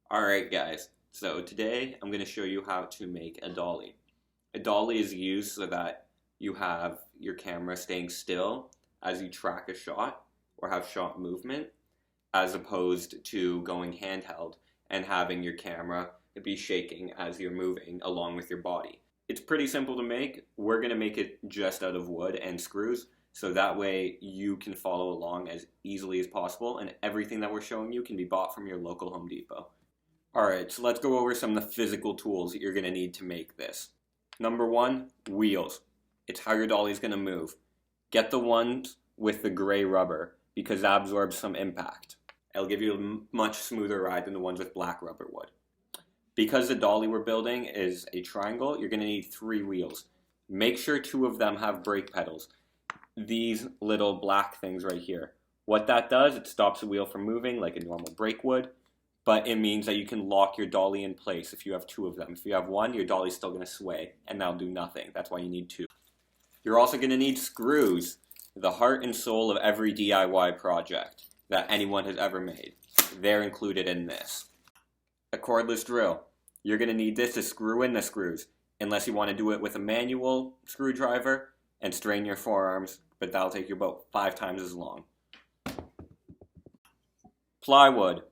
Alright guys, so today I'm going to show you how to make a dolly. A dolly is used so that you have your camera staying still as you track a shot or have shot movement, as opposed to going handheld and having your camera be shaking as you're moving along with your body. It's pretty simple to make. We're going to make it just out of wood and screws, so that way you can follow along as easily as possible, and everything that we're showing you can be bought from your local Home Depot. Alright, so let's go over some of the physical tools that you're going to need to make this. Number one, wheels. It's how your dolly is going to move. Get the ones with the gray rubber because that absorbs some impact. It'll give you a much smoother ride than the ones with black rubber would. Because the dolly we're building is a triangle, you're going to need 3 wheels. Make sure 2 of them have brake pedals. These little black things right here. What that does, it stops the wheel from moving like a normal brake would, but it means that you can lock your dolly in place if you have 2 of them. If you have 1, your dolly's still going to sway, and that'll do nothing. That's why you need 2. You're also going to need screws, the heart and soul of every DIY project that anyone has ever made. They're included in this. A cordless drill. You're going to need this to screw in the screws, unless you want to do it with a manual screwdriver and strain your forearms, but that'll take you about 5 times as long. Plywood.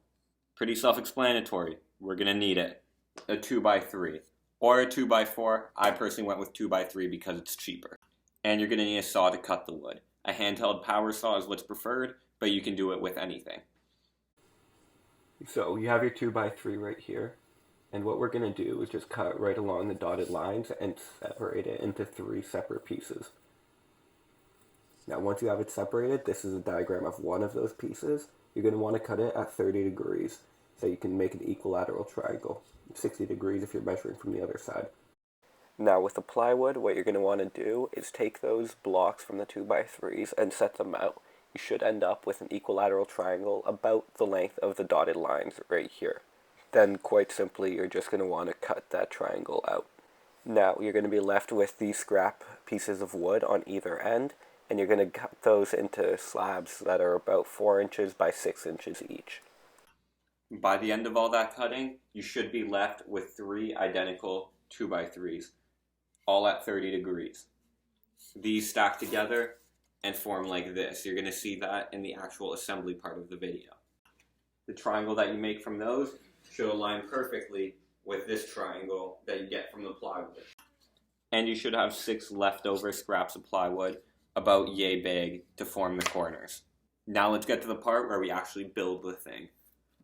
Pretty self-explanatory. We're going to need it. A 2x3 or a 2x4. I personally went with 2x3 because it's cheaper. And you're going to need a saw to cut the wood. A handheld power saw is what's preferred, but you can do it with anything. So you have your 2x3 right here, and what we're going to do is just cut right along the dotted lines and separate it into 3 separate pieces. Now once you have it separated, this is a diagram of one of those pieces. You're going to want to cut it at 30 degrees so you can make an equilateral triangle. 60 degrees if you're measuring from the other side. Now with the plywood, what you're going to want to do is take those blocks from the 2x3s and set them out. You should end up with an equilateral triangle about the length of the dotted lines right here. Then quite simply, you're just going to want to cut that triangle out. Now you're going to be left with these scrap pieces of wood on either end, and you're going to cut those into slabs that are about 4 inches by 6 inches each. By the end of all that cutting, you should be left with 3 identical 2x3s, all at 30 degrees. These stack together and form like this. You're going to see that in the actual assembly part of the video. The triangle that you make from those should align perfectly with this triangle that you get from the plywood. And you should have 6 leftover scraps of plywood, about yay big, to form the corners. Now let's get to the part where we actually build the thing.